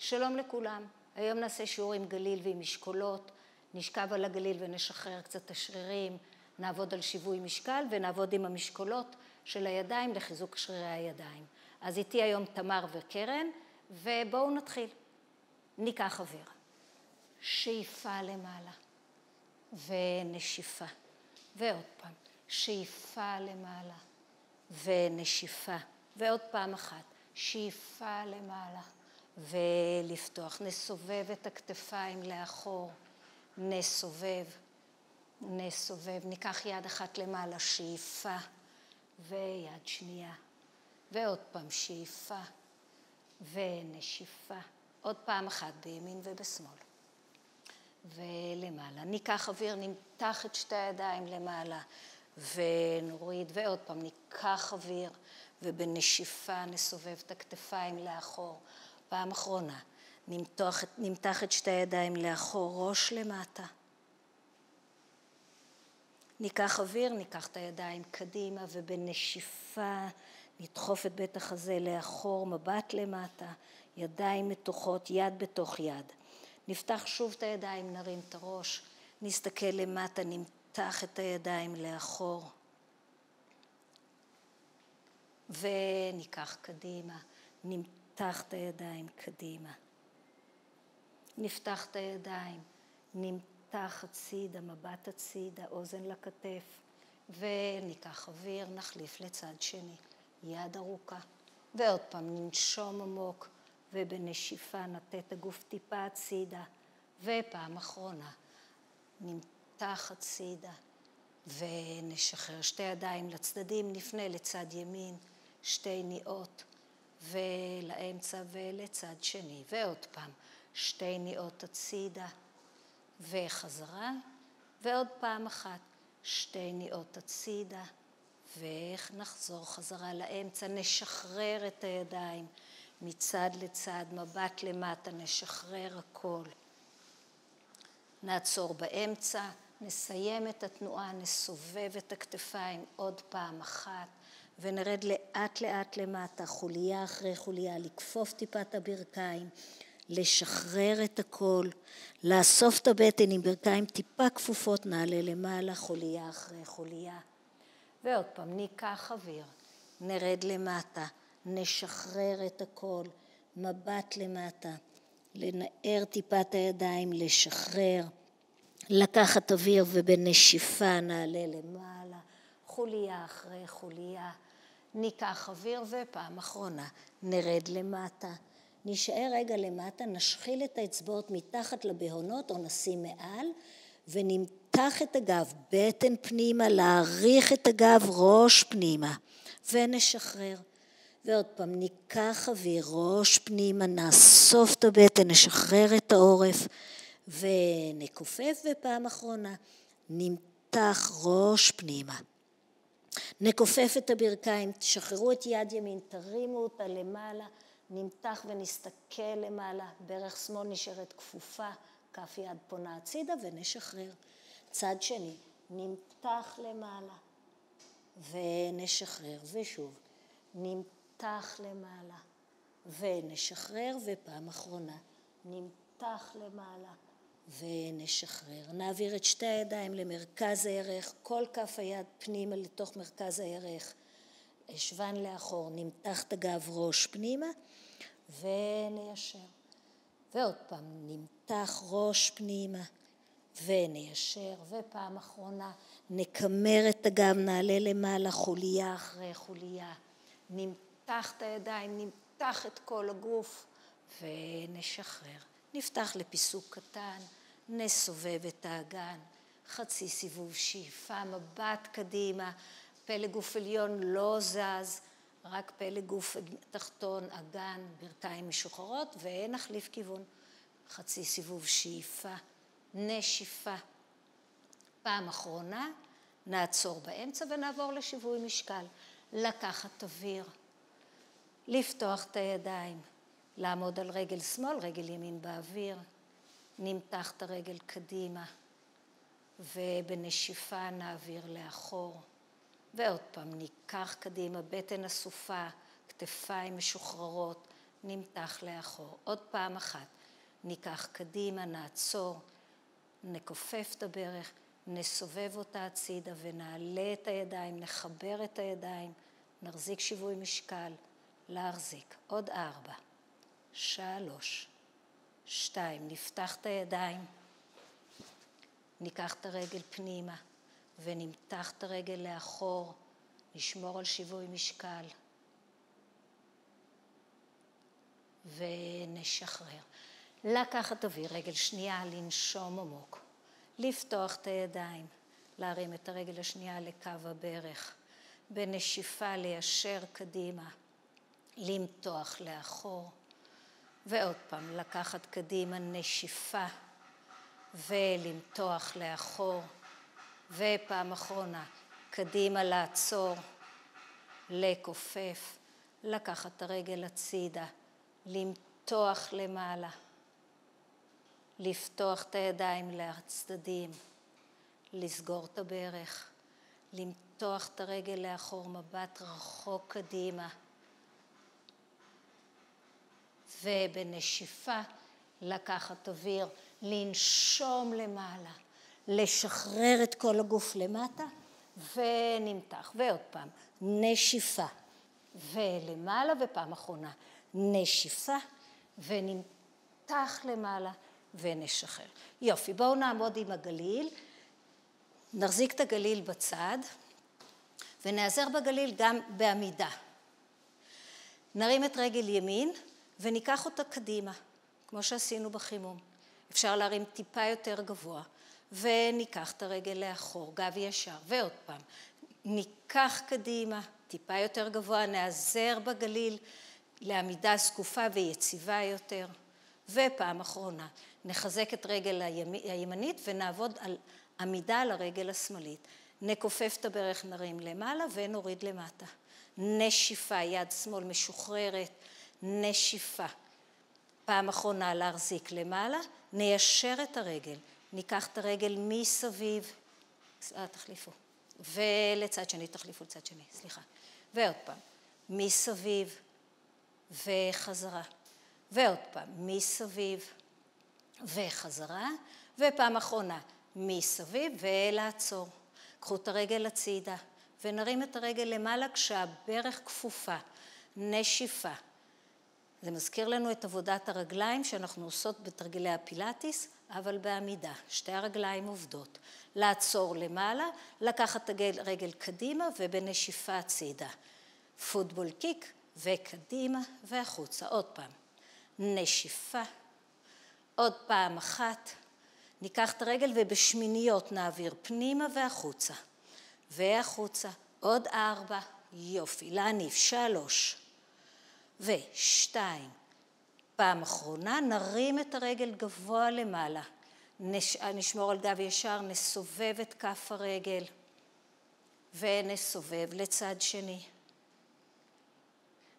שלום לכולם, היום נעשה שיעור עם גליל ועם משקולות, נשכב על הגליל ונשחרר קצת את השרירים, נעבוד על שיווי משקל ונעבוד עם המשקולות של הידיים לחיזוק שרירי הידיים. אז איתי היום תמר וקרן, ובואו נתחיל. ניקח אוויר. שאיפה למעלה ונשיפה, ועוד פעם, שאיפה למעלה ונשיפה, ועוד פעם אחת, שאיפה למעלה ולפתוח. נסובב את הכתפיים לאחור, נסובב, ניקח יד אחת למעלה, שאיפה, ויד שנייה, ועוד פעם שאיפה ונשיפה, עוד פעם אחת בימין ובשמאל. ולמעלה, ניקח אוויר, נמתח את שתי הידיים למעלה ונוריד, ועוד פעם ניקח אוויר ובנשיפה נסובב את הכתפיים לאחור. פעם אחרונה, נמתח את שתי הידיים לאחור, ראש למטה. ניקח אוויר, ניקח את הידיים קדימה ובנשיפה נדחוף את בית החזה לאחור, מבט למטה, ידיים מתוחות, יד בתוך יד. נפתח שוב את הידיים, נרים את הראש, נסתכל למטה, נמתח את הידיים לאחור. וניקח קדימה, נמתח את הידיים קדימה. נפתח את הידיים, נמתח הצידה, מבט הצידה, אוזן לכתף. וניקח אוויר, נחליף לצד שני, יד ארוכה. ועוד פעם ננשום עמוק. ובנשיפה נטה את הגוף טיפה הצידה, ופעם אחרונה נמתח הצידה ונשחרר שתי ידיים לצדדים, נפנה לצד ימין, שתי ניעות ולאמצע ולצד שני, ועוד פעם שתי ניעות הצידה וחזרה, ועוד פעם אחת שתי ניעות הצידה ונחזור חזרה לאמצע, נשחרר את הידיים מצד לצד, מבט למטה, נשחרר הכל. נעצור באמצע, נסיים את התנועה, נסובב את הכתפיים עוד פעם אחת, ונרד לאט לאט למטה, חוליה אחרי חוליה, לכפוף טיפת הברכיים, לשחרר את הכל, לאסוף את הבטן עם ברכיים טיפה כפופות, נעלה למעלה, חוליה אחרי חוליה. ועוד פעם, ניקח אוויר, נרד למטה, נשחרר את הכל, מבט למטה, לנער טיפת הידיים, לשחרר, לקחת אוויר ובנשיפה נעלה למעלה, חוליה אחרי חוליה, ניקח אוויר ופעם אחרונה נרד למטה, נשאר רגע למטה, נשחיל את האצבעות מתחת לבהונות או נשים מעל ונמתח את הגב, בטן פנימה, להעריך את הגב, ראש פנימה ונשחרר. ועוד פעם ניקח אוויר, ראש פנימה, נאסוף את הבטן, נשחרר את העורף ונכופף, ופעם אחרונה נמתח ראש פנימה. נכופף את הברכיים, תשחררו את יד ימין, תרימו אותה למעלה, נמתח ונסתכל למעלה, ברך שמאל נשארת כפופה, כף יד פונה הצידה ונשחרר. צד שני, נמתח למעלה ונשחרר, ושוב נמתח למעלה ונשחרר, ופעם אחרונה נמתח למעלה ונשחרר. נעביר את שתי הידיים למרכז הירך, כל כף היד פנימה לתוך מרכז הירך, אשבן לאחור, נמתח את הגב, ראש פנימה וניישר. ועוד פעם נמתח ראש פנימה וניישר, ופעם אחרונה נקמר את הגב, נעלה למעלה, חוליה אחרי חוליה, נמתח את הידיים, נמתח את כל הגוף ונשחרר. נפתח לפיסוק קטן, נסובב את האגן, חצי סיבוב שאיפה, מבט קדימה, פלג גוף עליון לא זז, רק פלג גוף תחתון, אגן, ברכיים משוחררות, ונחליף כיוון. חצי סיבוב שאיפה, נשיפה. פעם אחרונה, נעצור באמצע ונעבור לשיווי משקל. לקחת אוויר, לפתוח את הידיים, לעמוד על רגל שמאל, רגל ימין באוויר, נמתח את הרגל קדימה, ובנשיפה נעביר לאחור. ועוד פעם, ניקח קדימה, בטן אסופה, כתפיים משוחררות, נמתח לאחור. עוד פעם אחת. ניקח קדימה, נעצור, נכופף את הברך, נסובב אותה הצידה ונעלה את הידיים, נחבר את הידיים, נחזיק שיווי משקל, להחזיק. עוד 4, 3, 2, נפתח את הידיים, ניקח את הרגל פנימה ונמתח את הרגל לאחור, נשמור על שיווי משקל ונשחרר. לקחת אוויר, רגל שנייה, לנשום עמוק, לפתוח את הידיים, להרים את הרגל השנייה לקו הברך, בנשיפה ליישר קדימה, למתוח לאחור, ועוד פעם לקחת קדימה, נשיפה ולמתוח לאחור, ופעם אחרונה, קדימה לעצור, לכופף, לקחת את הרגל הצידה, למתוח למעלה, לפתוח את הידיים לצדדים, לסגור את הברך, למתוח את הרגל לאחור, מבט רחוק קדימה, ובנשיפה לקחת אוויר, לנשום למעלה, לשחרר את כל הגוף למטה, ונמתח. ועוד פעם, נשיפה, ולמעלה, ופעם אחרונה, נשיפה, ונמתח למעלה, ונשחרר. יופי, בואו נעמוד עם הגליל, נחזיק את הגליל בצד, ונעזר בגליל גם בעמידה. נרים את רגל ימין, וניקח אותה קדימה, כמו שעשינו בחימום. אפשר להרים טיפה יותר גבוה, וניקח את הרגל לאחור, גב ישר, ועוד פעם. ניקח קדימה, טיפה יותר גבוה, נעזר בגליל לעמידה זקופה ויציבה יותר. ופעם אחרונה, נחזק את רגל הימנית ונעבוד על עמידה על הרגל השמאלית. נכופף את הברך, נרים למעלה ונוריד למטה. נשיפה, יד שמאל משוחררת, נשיפה. פעם אחרונה להחזיק למעלה, ניישר את הרגל. ניקח את הרגל מסביב, תחליפו. ולצד שני, תחליפו לצד שני, סליחה. ועוד פעם, מסביב וחזרה. ועוד פעם, מסביב וחזרה. ופעם אחרונה, מסביב ולעצור. קחו את הרגל הצידה ונרים את הרגל למעלה כשהברך כפופה. נשיפה. זה מזכיר לנו את עבודת הרגליים שאנחנו עושות בתרגילי הפילאטיס, אבל בעמידה. שתי הרגליים עובדות. לעצור למעלה, לקחת את הרגל קדימה ובנשיפה הצידה. פוטבול קיק וקדימה והחוצה. עוד פעם. נשיפה. עוד פעם אחת. ניקח את הרגל ובשמיניות נעביר פנימה והחוצה. והחוצה. עוד 4. יופי. להניף. 3. ו2. פעם אחרונה, נרים את הרגל גבוה למעלה. נשמור על גב ישר, נסובב את כף הרגל. ונסובב לצד שני.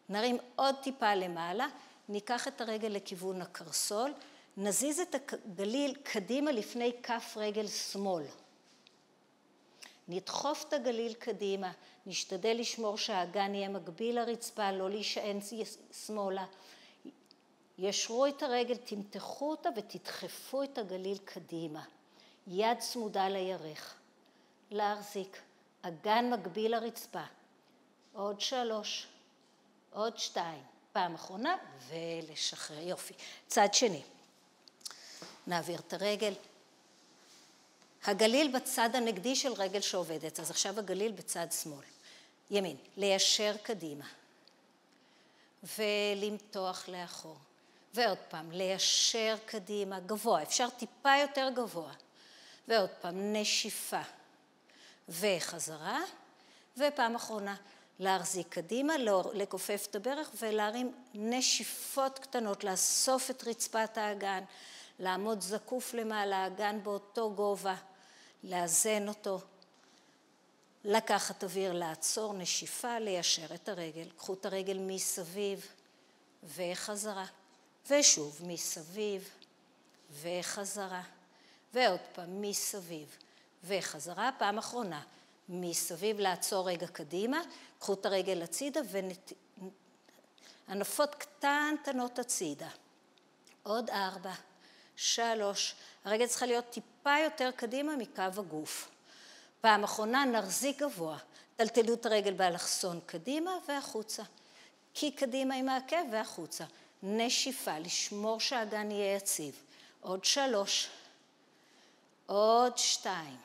נרים עוד טיפה למעלה, ניקח את הרגל לכיוון הקרסול, נזיז את הגליל קדימה לפני כף רגל שמאל. נדחוף את הגליל קדימה, נשתדל לשמור שהאגן יהיה מקביל לרצפה, לא להישען שמאלה. ישרו את הרגל, תמתחו אותה ותדחפו את הגליל קדימה. יד צמודה לירך. להחזיק. אגן מקביל לרצפה. עוד 3. עוד 2. פעם אחרונה ולשחרר. יופי. צד שני. נעביר את הרגל. הגליל בצד הנגדי של רגל שעובדת. אז עכשיו הגליל בצד שמאל. ימין. ליישר קדימה. ולמתוח לאחור. ועוד פעם, ליישר קדימה, גבוה, אפשר טיפה יותר גבוה. ועוד פעם, נשיפה וחזרה. ופעם אחרונה, להחזיק קדימה, לכופף את הברך ולהרים נשיפות קטנות, לאסוף את רצפת האגן, לעמוד זקוף למעלה, האגן באותו גובה, לאזן אותו. לקחת אוויר, לעצור, נשיפה, ליישר את הרגל. קחו את הרגל מסביב וחזרה. ושוב מסביב וחזרה. ועוד פעם מסביב וחזרה. פעם אחרונה, מסביב לעצור רגע קדימה. קחו את הרגל הצידה ענפות קטנטנות הצידה. עוד 4, 3, הרגל צריכה להיות טיפה יותר קדימה מקו הגוף. פעם אחרונה נרזיק גבוה, טלטלו את הרגל באלכסון קדימה והחוצה. קי קדימה עם העקב והחוצה. נשיפה, לשמור שהאגן יהיה יציב. עוד 3, עוד 2.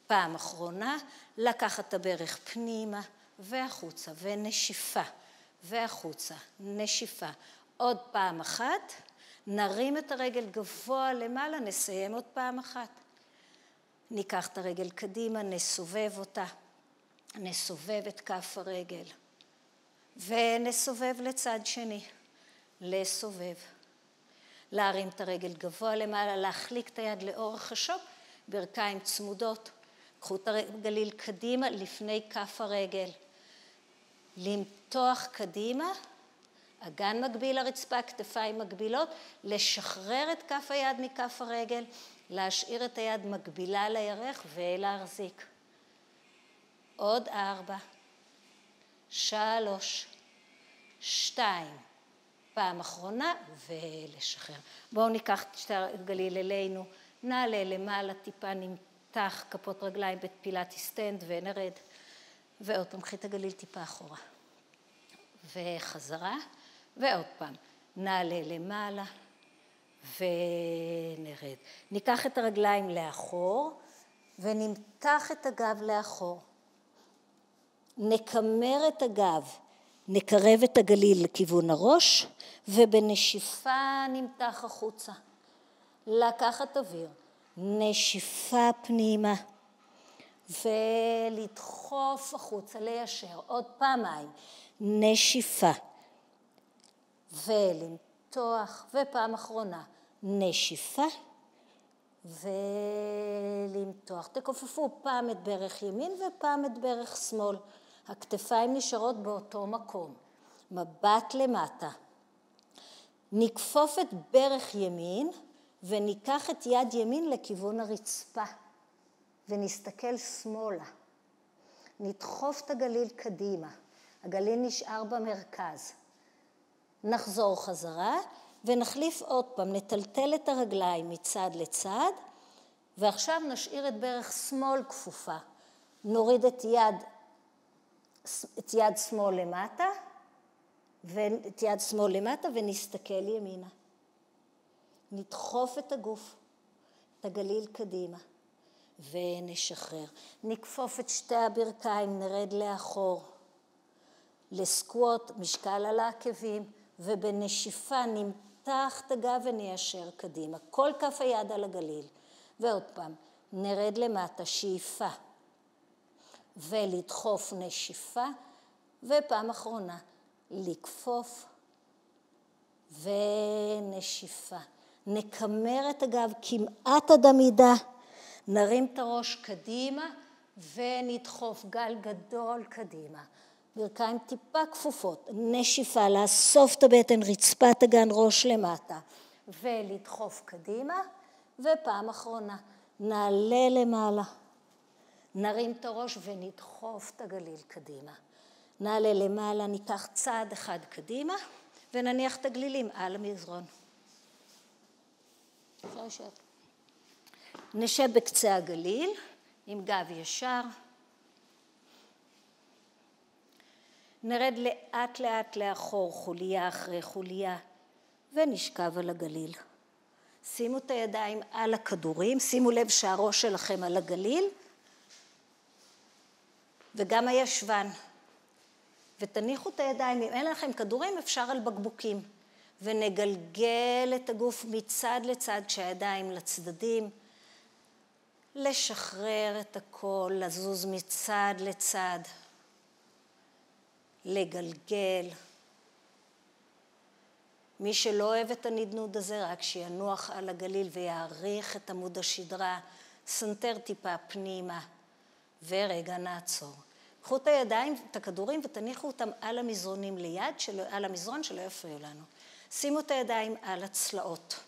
פעם אחרונה, לקחת את הברך פנימה והחוצה, ונשיפה, והחוצה, נשיפה. עוד פעם אחת, נרים את הרגל גבוה למעלה, נסיים עוד פעם אחת. ניקח את הרגל קדימה, נסובב אותה, נסובב את כף הרגל, ונסובב לצד שני, לסובב. להרים את הרגל גבוה למעלה, להחליק את היד לאורך השוק, ברכיים צמודות. קחו את הגליל קדימה לפני כף הרגל. למתוח קדימה, אגן מקביל לרצפה, כתפיים מקבילות, לשחרר את כף היד מכף הרגל, להשאיר את היד מקבילה לירך ולהחזיק. עוד 4, 3, 2, פעם אחרונה ולשחרר. בואו ניקח את שתי הגליל אלינו, נעלה למעלה, טיפה נמתח כפות רגליים בפילאטיס סטנד ונרד. ועוד פעם, קחי את הגליל טיפה אחורה. וחזרה, ועוד פעם, נעלה למעלה ונרד. ניקח את הרגליים לאחור ונמתח את הגב לאחור. נקמר את הגב, נקרב את הגליל לכיוון הראש, ובנשיפה נמתח החוצה. לקחת אוויר, נשיפה פנימה, ולדחוף החוצה, ליישר, עוד פעמיים, נשיפה, ולמתוח, ופעם אחרונה, נשיפה, ולמתוח. תכופפו פעם את ברך ימין ופעם את ברך שמאל. הכתפיים נשארות באותו מקום. מבט למטה. נכפוף את ברך ימין וניקח את יד ימין לכיוון הרצפה. ונסתכל שמאלה. נדחוף את הגליל קדימה. הגליל נשאר במרכז. נחזור חזרה ונחליף עוד פעם. נטלטל את הרגליים מצד לצד. ועכשיו נשאיר את ברך שמאל כפופה. נוריד את יד שמאל למטה, ואת יד שמאל למטה ונסתכל ימינה. נדחוף את הגוף, את הגליל קדימה, ונשחרר. נכפוף את שתי הברכיים, נרד לאחור, לסקווט, משקל על העקבים, ובנשיפה נמתח את הגב וניישר קדימה. כל כף היד על הגליל. ועוד פעם, נרד למטה, שאיפה. ולדחוף נשיפה, ופעם אחרונה, לכפוף ונשיפה. נקמר את הגב כמעט עד עמידה, נרים את הראש קדימה ונדחוף גל גדול קדימה. ברכיים טיפה כפופות, נשיפה, לאסוף את הבטן, רצפת הגן, ראש למטה, ולדחוף קדימה, ופעם אחרונה, נעלה למעלה. נרים את הראש ונדחוף את הגליל קדימה. נעלה למעלה, ניקח צעד אחד קדימה, ונניח את הגלילים על המזרון. נשב בקצה הגליל, עם גב ישר. נרד לאט לאט לאחור, חוליה אחרי חוליה, ונשכב על הגליל. שימו את הידיים על הכדורים, שימו לב שהראש שלכם על הגליל, וגם הישבן. ותניחו את הידיים, אם אין לכם כדורים, אפשר על בקבוקים. ונגלגל את הגוף מצד לצד, כשהידיים לצדדים. לשחרר את הכל, לזוז מצד לצד. לגלגל. מי שלא אוהב את הנדנוד הזה, רק שינוח על הגליל ויעריך את עמוד השדרה, סנטר טיפה פנימה, ורגע נעצור. קחו את הידיים, את הכדורים, ותניחו אותם על המזרונים ליד, על המזרון שלא יפריעו לנו. שימו את הידיים על הצלעות.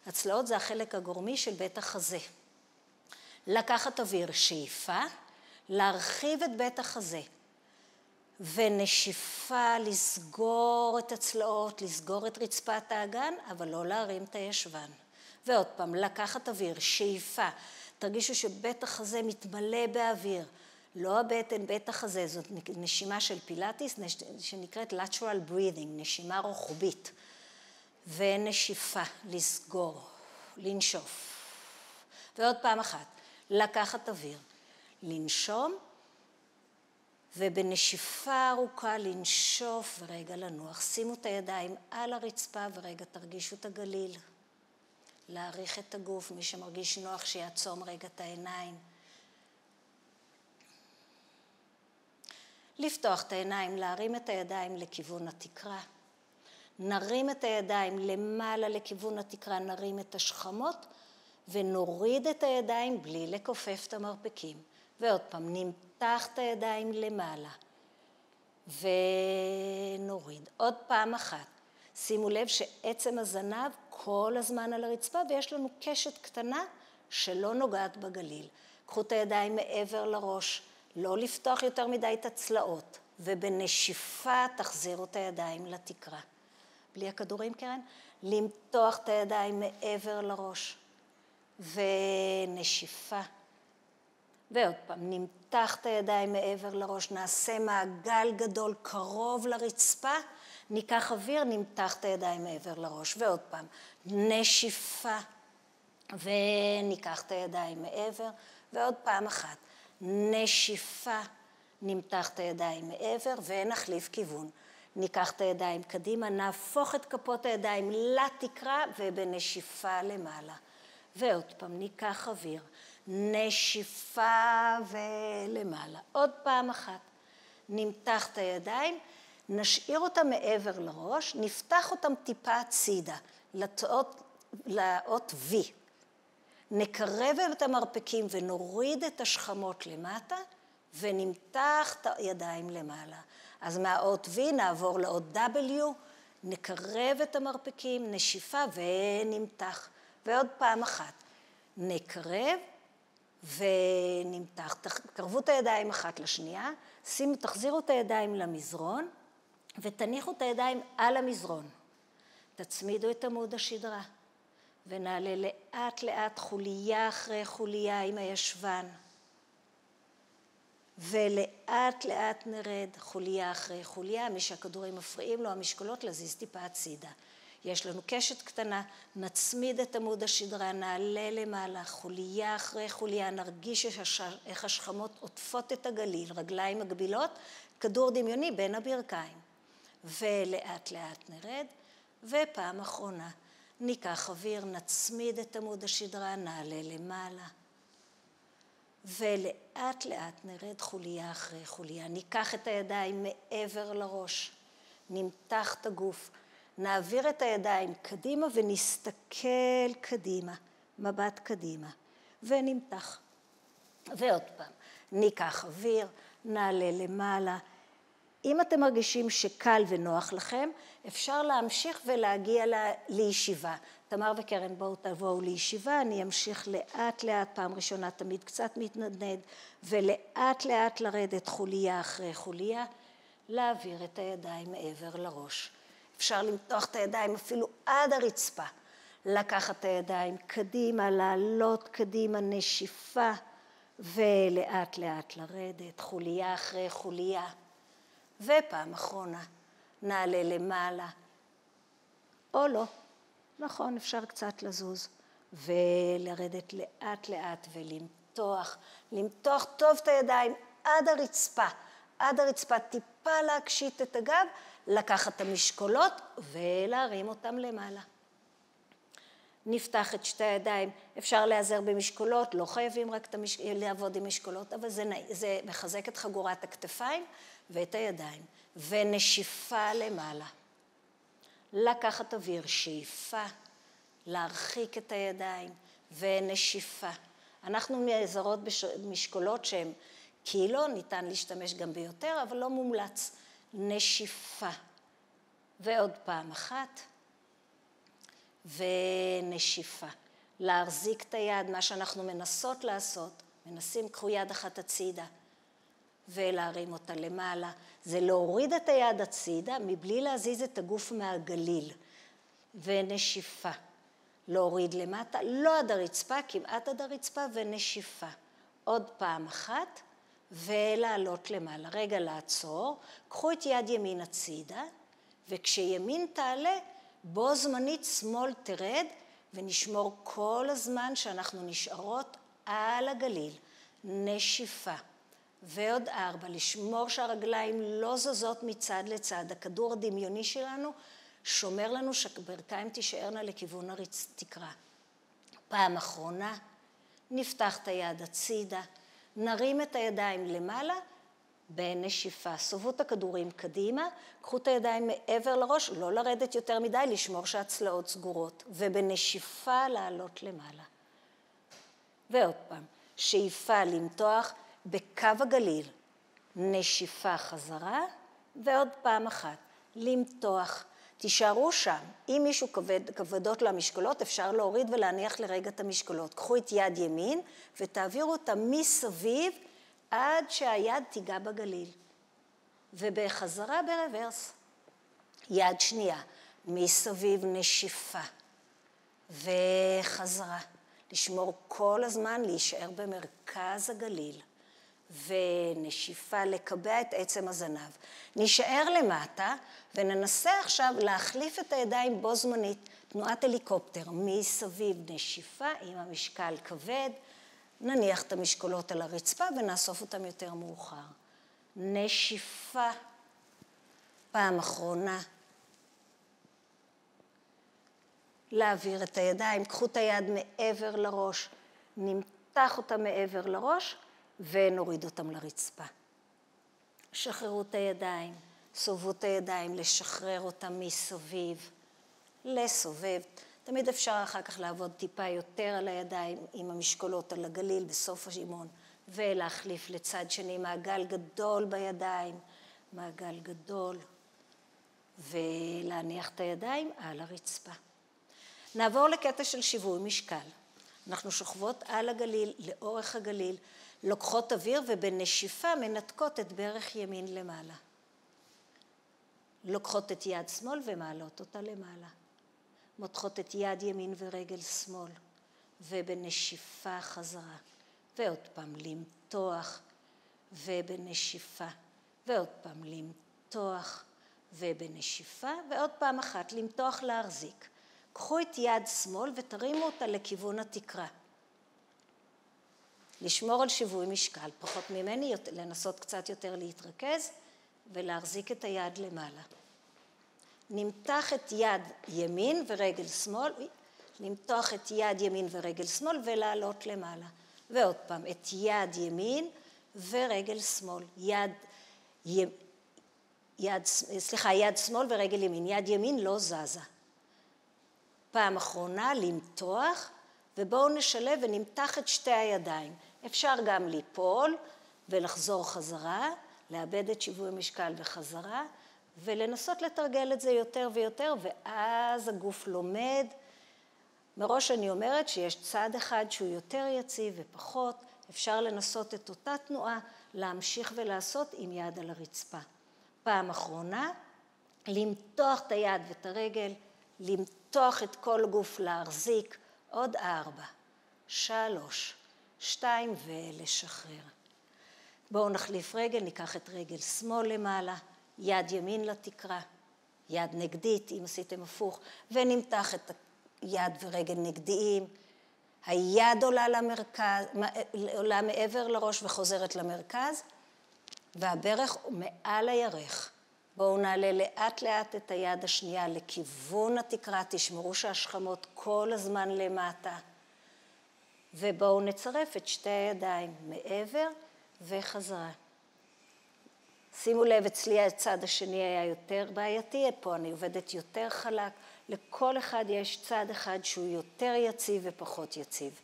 הצלעות זה החלק הגורמי של בית החזה. לקחת אוויר, שאיפה, להרחיב את בית החזה. ונשיפה, לסגור את הצלעות, לסגור את רצפת האגן, אבל לא להרים את הישבן. ועוד פעם, לקחת אוויר, שאיפה. תרגישו שבית החזה מתמלא באוויר. לא הבטן, בית החזה, זאת נשימה של פילאטיס, שנקראת lateral breathing, נשימה רוחבית. ונשיפה, לסגור, לנשוף. ועוד פעם אחת, לקחת אוויר, לנשום, ובנשיפה ארוכה לנשוף ורגע לנוח. שימו את הידיים על הרצפה ורגע תרגישו את הגליל. להעריך את הגוף, מי שמרגיש נוח שיעצום רגע את העיניים. לפתוח את העיניים, להרים את הידיים לכיוון התקרה. נרים את הידיים למעלה לכיוון התקרה, נרים את השכמות ונוריד את הידיים בלי לכופף את המרפקים. ועוד פעם, נמתח את הידיים למעלה ונוריד. עוד פעם אחת. שימו לב שעצם הזנב כל הזמן על הרצפה ויש לנו קשת קטנה שלא נוגעת בגליל. קחו את הידיים מעבר לראש, לא לפתוח יותר מדי את הצלעות, ובנשיפה תחזירו את הידיים לתקרה. בלי הכדורים, קרן? למתוח את הידיים מעבר לראש, ונשיפה. ועוד פעם, נמתח את הידיים מעבר לראש, נעשה מעגל גדול קרוב לרצפה, ניקח אוויר, נמתח את הידיים מעבר לראש. ועוד פעם, נשיפה, וניקח את הידיים מעבר, ועוד פעם אחת, נשיפה, נמתח את הידיים מעבר, ונחליף כיוון. ניקח את הידיים קדימה, נהפוך את כפות הידיים לתקרה, ובנשיפה למעלה. ועוד פעם, ניקח אוויר, נשיפה ולמעלה. עוד פעם אחת, נמתח את הידיים, נשאיר אותם מעבר לראש, נפתח אותם טיפה הצידה, לאות V. נקרב את המרפקים ונוריד את השכמות למטה, ונמתח את הידיים למעלה. אז מהאות V נעבור לאות W, נקרב את המרפקים, נשיפה ונמתח. ועוד פעם אחת, נקרב ונמתח. תקרבו את הידיים אחת לשנייה, תחזירו את הידיים למזרון, ותניחו את הידיים על המזרון. תצמידו את עמוד השדרה, ונעלה לאט לאט חוליה אחרי חוליה עם הישבן. ולאט לאט נרד חוליה אחרי חוליה, מי שהכדורים מפריעים לו, המשקולות להזיז טיפה הצידה. יש לנו קשת קטנה, נצמיד את עמוד השדרה, נעלה למעלה, חוליה אחרי חוליה, נרגיש איך השכמות עוטפות את הגליל, רגליים מגבילות, כדור דמיוני בין הברכיים. ולאט לאט נרד, ופעם אחרונה, ניקח אוויר, נצמיד את עמוד השדרה, נעלה למעלה. ולאט לאט נרד חוליה אחרי חוליה. ניקח את הידיים מעבר לראש, נמתח את הגוף, נעביר את הידיים קדימה ונסתכל קדימה, מבט קדימה, ונמתח. ועוד פעם, ניקח אוויר, נעלה למעלה. אם אתם מרגישים שקל ונוח לכם, אפשר להמשיך ולהגיע לישיבה. תמר וקרן, בואו תבואו לישיבה, אני אמשיך לאט לאט, פעם ראשונה תמיד קצת מתנדנד, ולאט לאט לרדת חוליה אחרי חוליה, להעביר את הידיים מעבר לראש. אפשר למתוח את הידיים אפילו עד הרצפה, לקחת את הידיים קדימה, לעלות קדימה, נשיפה, ולאט לאט לרדת, חוליה אחרי חוליה. ופעם אחרונה, נעלה למעלה, או לא. נכון, אפשר קצת לזוז, ולרדת לאט לאט למתוח טוב את הידיים עד הרצפה, טיפה להקשיט את הגב, לקחת את המשקולות ולהרים אותם למעלה. נפתח את שתי הידיים, אפשר להיעזר במשקולות, לא חייבים רק לעבוד עם משקולות, אבל זה מחזק את חגורת הכתפיים ואת הידיים. ונשיפה למעלה. לקחת אוויר, שאיפה, להרחיק את הידיים ונשיפה. אנחנו נעזרות במשקולות שהן קילו, ניתן להשתמש גם ביותר, אבל לא מומלץ. נשיפה. ועוד פעם אחת. ונשיפה. להחזיק את היד, מה שאנחנו מנסות לעשות, מנסים, קחו יד אחת הצידה. ולהרים אותה למעלה. זה להוריד את היד הצידה מבלי להזיז את הגוף מהגליל. ונשיפה. להוריד למטה, לא עד הרצפה, כמעט עד הרצפה, ונשיפה. עוד פעם אחת, ולעלות למעלה. רגע לעצור, קחו את יד ימין הצידה, וכשימין תעלה, בו זמנית שמאל תרד, ונשמור כל הזמן שאנחנו נשארות על הגליל. נשיפה. ועוד 4, לשמור שהרגליים לא זזות מצד לצד. הכדור הדמיוני שלנו שומר לנו שהברכיים תישארנה לכיוון התקרה. פעם אחרונה, נפתח את היד הצידה, נרים את הידיים למעלה, בנשיפה. סובו את הכדורים קדימה, קחו את הידיים מעבר לראש, לא לרדת יותר מדי, לשמור שהצלעות סגורות, ובנשיפה לעלות למעלה. ועוד פעם, שאיפה למתוח בקו הגליל, נשיפה חזרה, ועוד פעם אחת, למתוח. תישארו שם. אם מישהו כבדות למשקולות, אפשר להוריד ולהניח לרגע את המשקולות. קחו את יד ימין ותעבירו אותה מסביב עד שהיד תיגע בגליל. ובחזרה ברוורס. יד שנייה, מסביב נשיפה. וחזרה. לשמור כל הזמן, להישאר במרכז הגליל. ונשיפה, לקבע את עצם הזנב. נשאר למטה וננסה עכשיו להחליף את הידיים בו זמנית. תנועת הליקופטר, מסביב נשיפה עם המשקל כבד. נניח את המשקולות על הרצפה ונאסוף אותם יותר מאוחר. נשיפה. פעם אחרונה. להעביר את הידיים, קחו את היד מעבר לראש, נמתח אותה מעבר לראש ונוריד אותם לרצפה. שחררו את הידיים, סובבו את הידיים, לשחרר אותם מסביב, לסובב. תמיד אפשר אחר כך לעבוד טיפה יותר על הידיים עם המשקולות על הגליל בסוף השימון, ולהחליף לצד שני מעגל גדול בידיים, מעגל גדול, ולהניח את הידיים על הרצפה. נעבור לקטע של שיווי משקל. אנחנו שוכבות על הגליל, לאורך הגליל, לוקחות אוויר ובנשיפה מנתקות את ברך ימין למעלה. לוקחות את יד שמאל ומעלות אותה למעלה. מותחות את יד ימין ורגל שמאל, ובנשיפה חזרה. ועוד פעם למתוח, ובנשיפה. ועוד פעם למתוח, ובנשיפה. ועוד פעם אחת למתוח להחזיק. קחו את יד שמאל ותרימו אותה לכיוון התקרה. לשמור על שיווי משקל, פחות ממני, לנסות קצת יותר להתרכז ולהחזיק את היד למעלה. נמתח את יד ימין ורגל שמאל, למתוח את יד ימין ורגל שמאל ולעלות למעלה. ועוד פעם, את יד ימין ורגל שמאל. יד שמאל ורגל ימין. יד ימין לא זזה. פעם אחרונה, למתוח, ובואו נשלב ונמתח את שתי הידיים. אפשר גם ליפול ולחזור חזרה, לאבד את שיווי המשקל בחזרה, ולנסות לתרגל את זה יותר ויותר, ואז הגוף לומד. מראש אני אומרת שיש צד אחד שהוא יותר יציב ופחות, אפשר לנסות את אותה תנועה, להמשיך ולעשות עם יד על הרצפה. פעם אחרונה, למתוח את היד ואת הרגל, למתוח את כל הגוף, להחזיק, עוד 4, 3, 2 ולשחרר. בואו נחליף רגל, ניקח את רגל שמאל למעלה, יד ימין לתקרה, יד נגדית, אם עשיתם הפוך, ונמתח את היד ורגל נגדיים. היד עולה למרכז, עולה מעבר לראש וחוזרת למרכז, והברך מעל הירך. בואו נעלה לאט לאט את היד השנייה לכיוון התקרה, תשמרו שהשכמות כל הזמן למטה. ובואו נצרף את שתי הידיים מעבר וחזרה. שימו לב, אצלי הצד השני היה יותר בעייתי, פה אני עובדת יותר חלק. לכל אחד יש צד אחד שהוא יותר יציב ופחות יציב.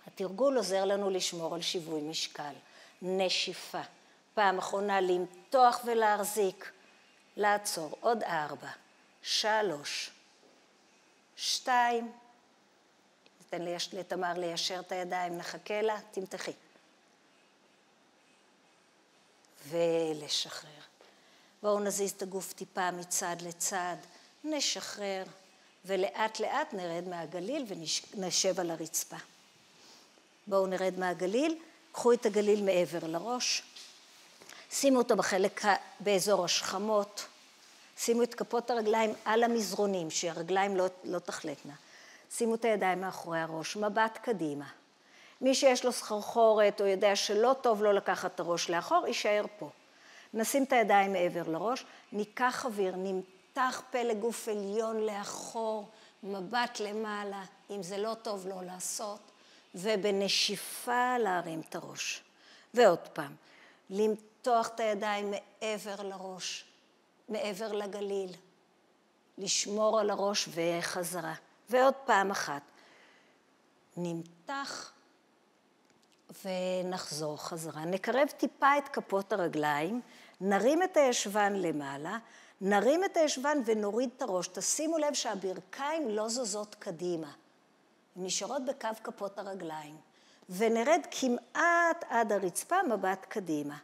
התרגול עוזר לנו לשמור על שיווי משקל. נשיפה. פעם אחרונה למתוח ולהחזיק. לעצור. עוד 4, 3, 2. ניתן לתמר ליישר את הידיים, נחכה לה, תמתחי. ולשחרר. בואו נזיז את הגוף טיפה מצד לצד, נשחרר, ולאט לאט נרד מהגליל ונשב על הרצפה. בואו נרד מהגליל, קחו את הגליל מעבר לראש, שימו אותו באזור השכמות, שימו את כפות הרגליים על המזרונים, שהרגליים לא תחלקנה. שימו את הידיים מאחורי הראש, מבט קדימה. מי שיש לו סחרחורת או יודע שלא טוב לו לקחת את הראש לאחור, יישאר פה. נשים את הידיים מעבר לראש, ניקח אוויר, נמתח פלג גוף עליון לאחור, מבט למעלה, אם זה לא טוב לא לעשות, ובנשיפה להרים את הראש. ועוד פעם, למתוח את הידיים מעבר לראש, מעבר לגליל, לשמור על הראש וחזרה. ועוד פעם אחת, נמתח ונחזור חזרה. נקרב טיפה את כפות הרגליים, נרים את הישבן למעלה, נרים את הישבן ונוריד את הראש. תשימו לב שהברכיים לא זוזות קדימה. הן נשארות בקו כפות הרגליים. ונרד כמעט עד הרצפה, מבט קדימה.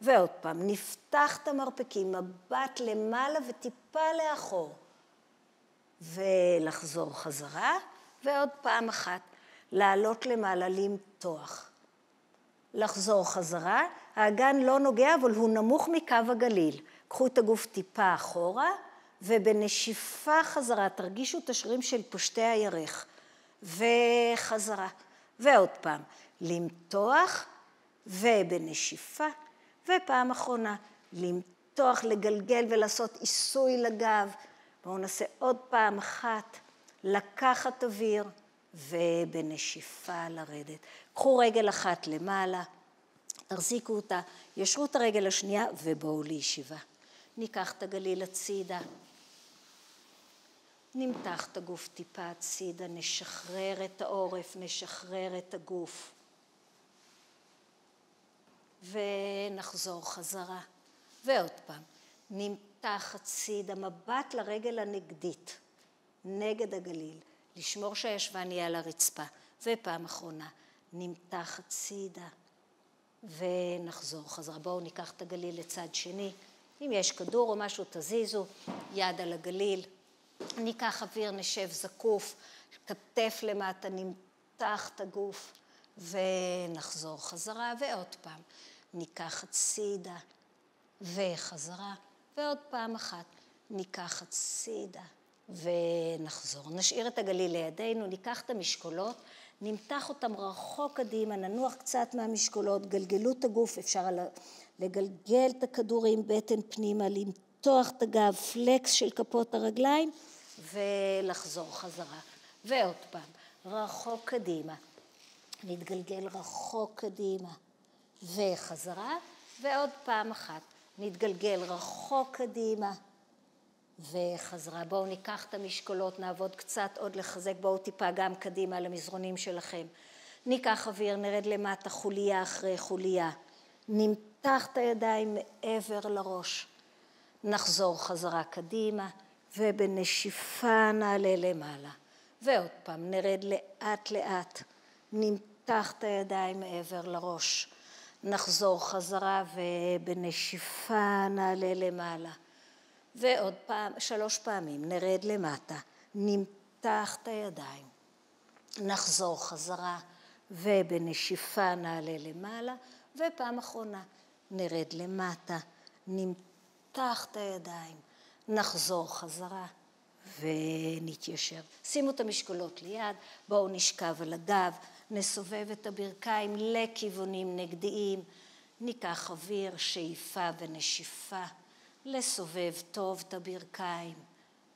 ועוד פעם, נפתח את המרפקים, מבט למעלה וטיפה לאחור. ולחזור חזרה, ועוד פעם אחת, לעלות למעלה, למתוח. לחזור חזרה, האגן לא נוגע, אבל הוא נמוך מקו הגליל. קחו את הגוף טיפה אחורה, ובנשיפה חזרה, תרגישו את השרירים של פושטי הירך. וחזרה. ועוד פעם, למתוח, ובנשיפה, ופעם אחרונה, למתוח, לגלגל ולעשות עיסוי לגב. בואו נעשה עוד פעם אחת, לקחת אוויר, ובנשיפה לרדת. קחו רגל אחת למעלה, תחזיקו אותה, ישרו את הרגל השנייה ובואו לישיבה. ניקח את הגליל הצידה, נמתח את הגוף טיפה הצידה, נשחרר את העורף, נשחרר את הגוף. ונחזור חזרה. ועוד פעם, נמתח הצידה, מבט לרגל הנגדית, נגד הגליל. לשמור שהישבן יהיה על הרצפה. ופעם אחרונה, נמתח הצידה ונחזור חזרה. בואו ניקח את הגליל לצד שני. אם יש כדור או משהו, תזיזו, יד על הגליל. ניקח אוויר, נשב זקוף, כתף למטה, נמתח את הגוף ונחזור חזרה. ועוד פעם, ניקח הצידה וחזרה. ועוד פעם אחת, ניקח הצידה. ונחזור. נשאיר את הגליל לידינו, ניקח את המשקולות, נמתח אותם רחוק קדימה, ננוח קצת מהמשקולות, גלגלו את הגוף, אפשר לגלגל את הכדורים, בטן פנימה, למתוח את הגב, פלקס של כפות הרגליים, ולחזור חזרה. ועוד פעם, רחוק קדימה, נתגלגל רחוק קדימה, וחזרה, ועוד פעם אחת, נתגלגל רחוק קדימה, וחזרה. בואו ניקח את המשקולות, נעבוד קצת עוד לחזק, בואו טיפה גם קדימה למזרונים שלכם. ניקח אוויר, נרד למטה חוליה אחרי חוליה. נמתח את הידיים מעבר לראש. נחזור חזרה קדימה, ובנשיפה נעלה למעלה. ועוד פעם, נרד לאט לאט. נמתח את הידיים מעבר לראש. נחזור חזרה, ובנשיפה נעלה למעלה. ועוד פעם, 3 פעמים, נרד למטה, נמתח את הידיים, נחזור חזרה, ובנשיפה נעלה למעלה, ופעם אחרונה, נרד למטה, נמתח את הידיים, נחזור חזרה, ונתיישב. שימו את המשקולות ליד, בואו נשכב על הגב, נסובב את הברכיים לכיוונים נגדיים, ניקח אוויר, שאיפה ונשיפה, לסובב טוב את הברכיים,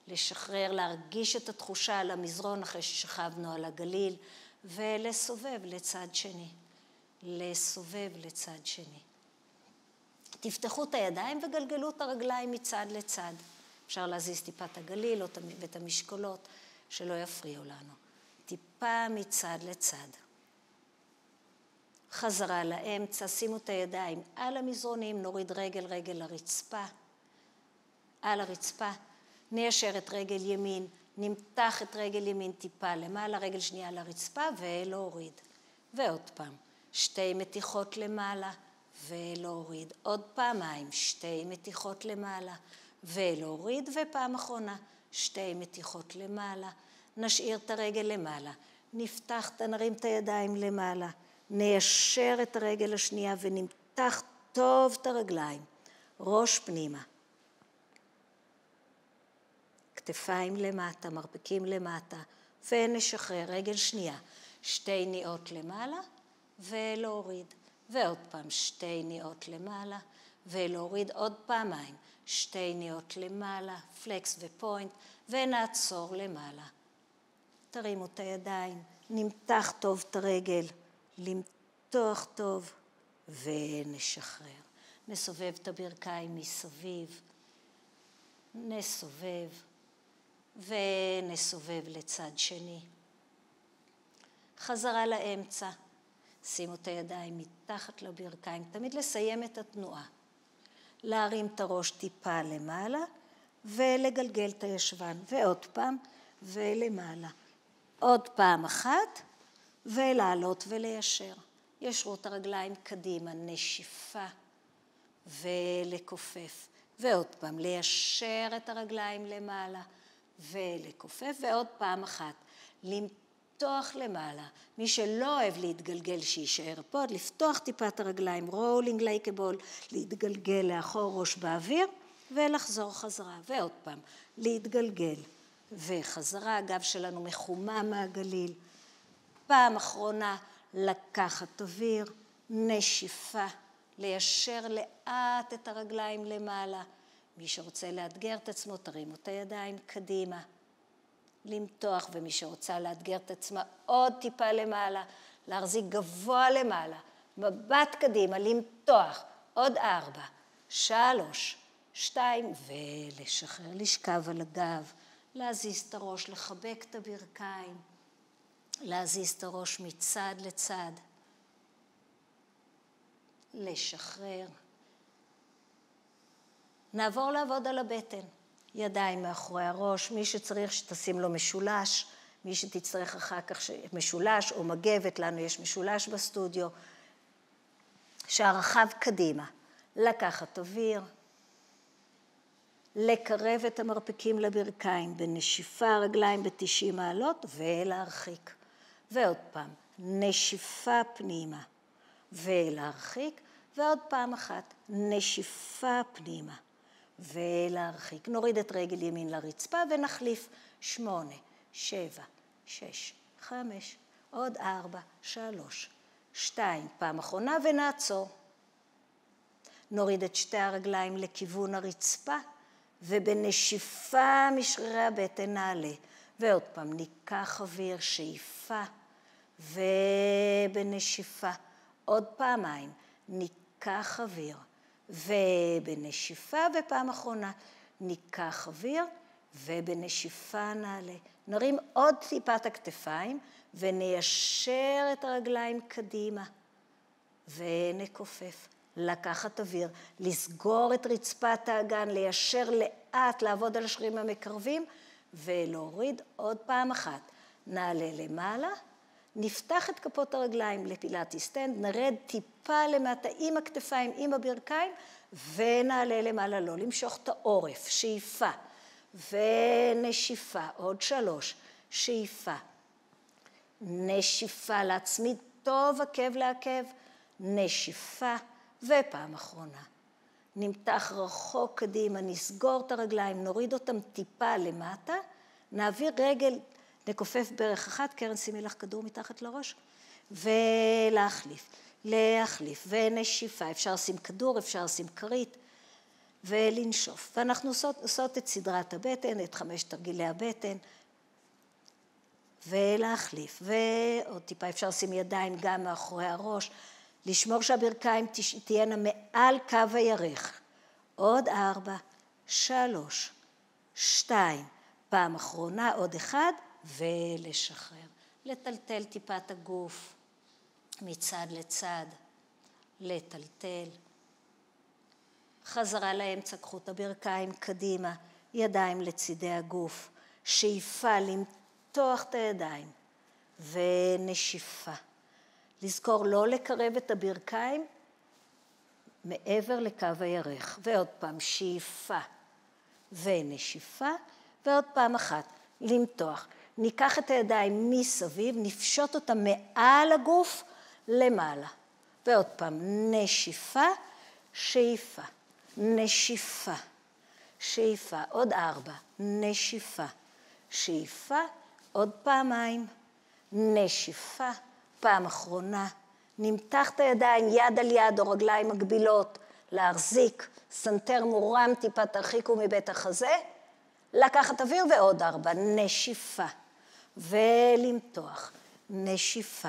לשחרר, להרגיש את התחושה על המזרון אחרי ששכבנו על הגליל, ולסובב לצד שני, לסובב לצד שני. תפתחו את הידיים וגלגלו את הרגליים מצד לצד. אפשר להזיז טיפה את הגליל ואת המשקולות, שלא יפריעו לנו. טיפה מצד לצד. חזרה לאמצע, שימו את הידיים על המזרונים, נוריד רגל לרצפה. על הרצפה, ניישר את רגל ימין, נמתח את רגל ימין טיפה למעלה, רגל שנייה לרצפה ולהוריד. ועוד פעם, 2 מתיחות למעלה ולהוריד. עוד פעמיים, 2 מתיחות למעלה, ולהוריד, ופעם אחרונה, 2 מתיחות למעלה. נשאיר את הרגל למעלה, נפתח, נרים את הידיים למעלה, ניישר את הרגל השנייה ונמתח טוב את הרגליים, ראש פנימה. כתפיים למטה, מרפקים למטה, ונשחרר, רגל שנייה, 2 ניעות למעלה ולהוריד. ועוד פעם 2 ניעות למעלה ולהוריד עוד פעמיים, 2 ניעות למעלה, פלקס ופוינט, ונעצור למעלה. תרימו את הידיים, נמתח טוב את הרגל, למתוח טוב ונשחרר. נסובב את הברכיים מסביב, נסובב ונסובב לצד שני. חזרה לאמצע, שימו את הידיים מתחת לברכיים, תמיד לסיים את התנועה. להרים את הראש טיפה למעלה ולגלגל את הישבן, ועוד פעם ולמעלה. עוד פעם אחת ולעלות וליישר. ישרו את הרגליים קדימה, נשיפה ולכופף. ועוד פעם ליישר את הרגליים למעלה ולכופף, ועוד פעם אחת למתוח למעלה. מי שלא אוהב להתגלגל שישאר פה, לפתוח טיפה את הרגליים, רולינג לייק א בול, להתגלגל לאחור ראש באוויר ולחזור חזרה. ועוד פעם להתגלגל וחזרה, הגב שלנו מחומם מהגליל. פעם אחרונה לקחת אוויר, נשיפה, ליישר לאט את הרגליים למעלה. מי שרוצה לאתגר את עצמו, תרימו את הידיים קדימה. למתוח, ומי שרוצה לאתגר את עצמה עוד טיפה למעלה, להחזיק גבוה למעלה, מבט קדימה, למתוח, עוד 4, 3, 2, ולשחרר, לשכב על הגב, להזיז את הראש, לחבק את הברכיים, להזיז את הראש מצד לצד, לשחרר. נעבור לעבוד על הבטן. ידיים מאחורי הראש, מי שצריך שתשים לו משולש, מי שתצטרך אחר כך משולש או מגבת, לנו יש משולש בסטודיו, שהרחב קדימה, לקחת אוויר, לקרב את המרפקים לברכיים, בנשיפה רגליים ב-90 מעלות ולהרחיק. ועוד פעם, נשיפה פנימה ולהרחיק, ועוד פעם אחת, נשיפה פנימה. ולהרחיק. נוריד את רגל ימין לרצפה ונחליף 8, 7, 6, 5, עוד 4, 3, 2, פעם אחרונה ונעצור. נוריד את שתי הרגליים לכיוון הרצפה ובנשיפה משרירי הבטן נעלה. ועוד פעם ניקח אוויר, שאיפה ובנשיפה. עוד פעמיים ניקח אוויר. ובנשיפה, ופעם אחרונה ניקח אוויר, ובנשיפה נעלה. נרים עוד טיפת הכתפיים, וניישר את הרגליים קדימה, ונכופף. לקחת אוויר, לסגור את רצפת האגן, ליישר לאט, לעבוד על השרירים המקרבים, ולהוריד עוד פעם אחת. נעלה למעלה, נפתח את כפות הרגליים לפילאטיס סטנד, נרד טיפה למטה עם הכתפיים, עם הברכיים, ונעלה למעלה, לא למשוך את העורף, שאיפה, ונשיפה, עוד 3, שאיפה, נשיפה, להצמיד טוב עקב לעקב, נשיפה, ופעם אחרונה. נמתח רחוק קדימה, נסגור את הרגליים, נוריד אותם טיפה למטה, נעביר רגל, נכופף ברך אחת, קרן שימי לך כדור מתחת לראש, ולהחליף, להחליף, ונשיפה, אפשר לשים כדור, אפשר לשים כרית, ולנשוף. ואנחנו עושות את סדרת הבטן, את 5 תרגילי הבטן, ולהחליף, ועוד טיפה אפשר לשים ידיים גם מאחורי הראש, לשמור שהברכיים תהיינה מעל קו הירך. עוד 4, 3, 2, פעם אחרונה, עוד 1, ולשחרר. לטלטל טיפת הגוף מצד לצד, לטלטל. חזרה לאמצע, קחו את הברכיים קדימה, ידיים לצידי הגוף, שאיפה למתוח את הידיים, ונשיפה. לזכור לא לקרב את הברכיים מעבר לקו הירך, ועוד פעם שאיפה ונשיפה, ועוד פעם אחת, למתוח. ניקח את הידיים מסביב, נפשוט אותם מעל הגוף למעלה. ועוד פעם, נשיפה, שאיפה, נשיפה, שאיפה, עוד 4, נשיפה, שאיפה, עוד פעמיים, נשיפה, פעם אחרונה, נמתח את הידיים יד על יד או רגליים מגבילות, להחזיק, סנטר מורם, טיפה תרחיקו מבית החזה, לקחת אוויר ועוד 4, נשיפה, ולמתוח, נשיפה,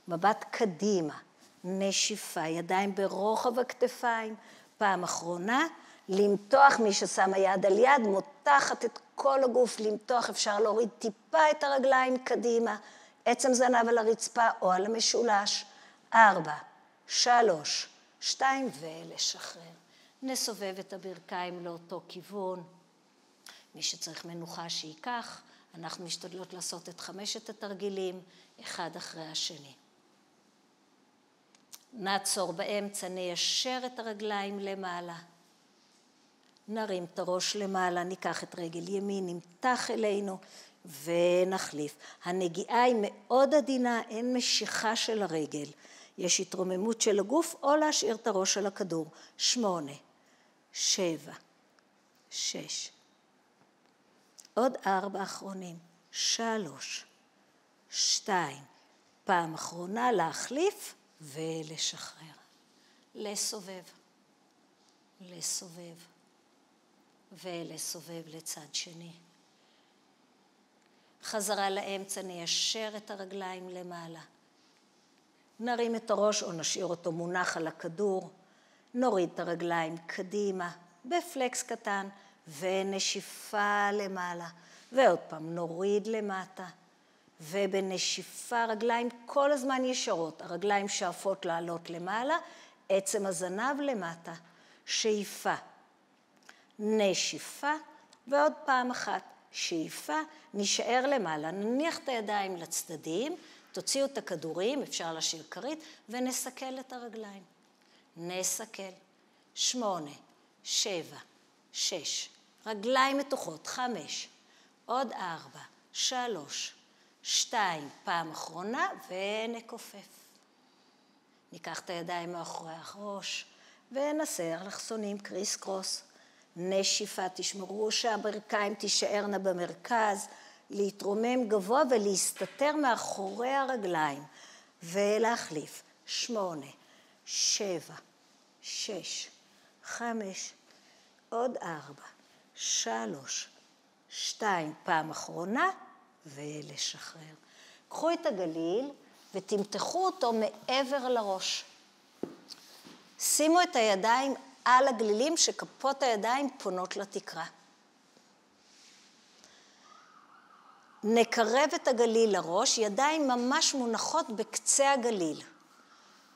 מבט קדימה, נשיפה, ידיים ברוחב הכתפיים, פעם אחרונה, למתוח, מי ששמה יד על יד, מותחת את כל הגוף, למתוח, אפשר להוריד טיפה את הרגליים קדימה, עצם זנב על הרצפה או על המשולש, 4, 3, 2 ולשחרר. נסובב את הברכיים לאותו כיוון. מי שצריך מנוחה שיקח, אנחנו משתדלות לעשות את 5 התרגילים, אחד אחרי השני. נעצור באמצע, ניישר את הרגליים למעלה. נרים את הראש למעלה, ניקח את רגל ימין, נמתח אלינו ונחליף. הנגיעה היא מאוד עדינה, אין משיכה של הרגל. יש התרוממות של הגוף או להשאיר את הראש על הכדור. 8, 7, 6. עוד 4 אחרונים. 3, 2. פעם אחרונה להחליף ולשחרר. לסובב. לסובב. ולסובב לצד שני. חזרה לאמצע, ניישר את הרגליים למעלה. נרים את הראש או נשאיר אותו מונח על הכדור. נוריד את הרגליים קדימה, בפלקס קטן, ונשיפה למעלה. ועוד פעם, נוריד למטה. ובנשיפה רגליים כל הזמן ישרות. הרגליים שאפות לעלות למעלה, עצם הזנב למטה. שאיפה. נשיפה, ועוד פעם אחת, שאיפה, נשאר למעלה, נניח את הידיים לצדדים, תוציאו את הכדורים, אפשר להשאיר כרית, ונסכל את הרגליים. נסכל. 8, 7, 6, רגליים מתוחות, 5, עוד 4, 3, 2, פעם אחרונה, ונכופף. ניקח את הידיים מאחורי הראש, ונעשה אלכסונים קריס קרוס. נשיפה, תשמרו שהברכיים תישארנה במרכז, להתרומם גבוה ולהסתתר מאחורי הרגליים, ולהחליף. 8, 7, 6, 5, עוד 4, 3, 2, פעם אחרונה, ולשחרר. קחו את הגליל ותמתחו אותו מעבר לראש. שימו את הידיים על הגלילים שכפות הידיים פונות לתקרה. נקרב את הגליל לראש, ידיים ממש מונחות בקצה הגליל.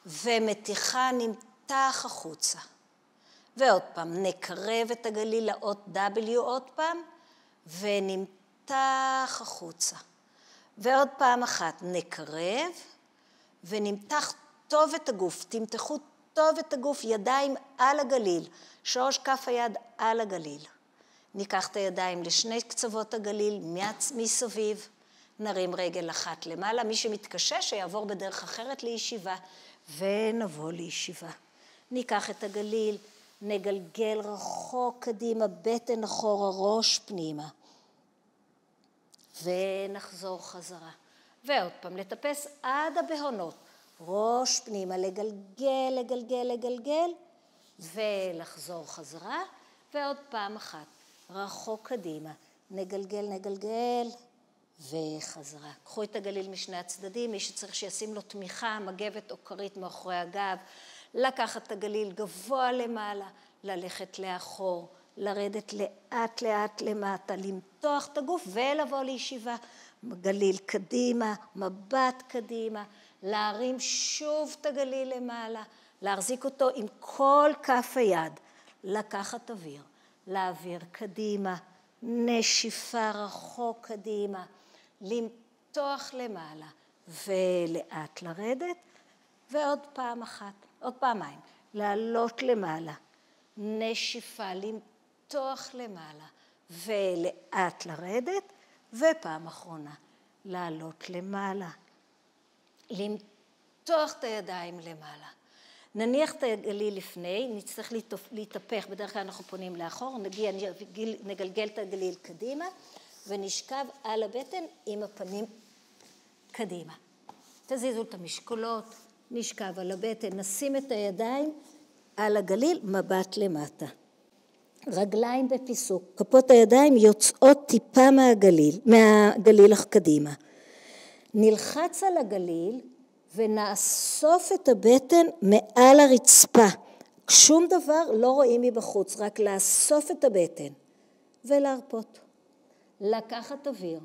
ומתיחה נמתח החוצה. ועוד פעם, נקרב את הגליל לאות W עוד פעם, ונמתח החוצה. ועוד פעם אחת, נקרב, ונמתח טוב את הגוף, תמתחו טוב את הגוף, ידיים על הגליל, שורש כף היד על הגליל. ניקח את הידיים לשני קצוות הגליל, מסביב, נרים רגל אחת למעלה, מי שמתקשה שיעבור בדרך אחרת לישיבה, ונבוא לישיבה. ניקח את הגליל, נגלגל רחוק קדימה, בטן אחורה, ראש פנימה. ונחזור חזרה. ועוד פעם, לטפס עד הבהונות. ראש פנימה, לגלגל, לגלגל, לגלגל, ולחזור חזרה. ועוד פעם אחת, רחוק קדימה, נגלגל, נגלגל, וחזרה. קחו את הגליל משני הצדדים, מי שצריך שישים לו תמיכה, מגבת או כרית מאחורי הגב, לקחת את הגליל גבוה למעלה, ללכת לאחור, לרדת לאט לאט למטה, למתוח את הגוף ולבוא לישיבה. גליל קדימה, מבט קדימה, להרים שוב את הגליל למעלה, להחזיק אותו עם כל כף היד, לקחת אוויר, להעביר קדימה, נשיפה רחוק קדימה, למתוח למעלה ולאט לרדת, ועוד פעם אחת, עוד פעמיים, לעלות למעלה, נשיפה, למתוח למעלה, ולאט לרדת, ופעם אחרונה, לעלות למעלה, למתוח את הידיים למעלה. נניח את הגליל לפני, נצטרך להתהפך, בדרך כלל אנחנו פונים לאחור, נגלגל את הגליל קדימה, ונשכב על הבטן עם הפנים קדימה. תזיזו את המשקולות, נשכב על הבטן, נשים את הידיים על הגליל, מבט למטה. רגליים בפיסוק, כפות הידיים יוצאות טיפה מהגליל קדימה. נלחץ על הגליל ונאסוף את הבטן מעל הרצפה. שום דבר לא רואים מבחוץ, רק לאסוף את הבטן ולהרפות. לקחת אוויר,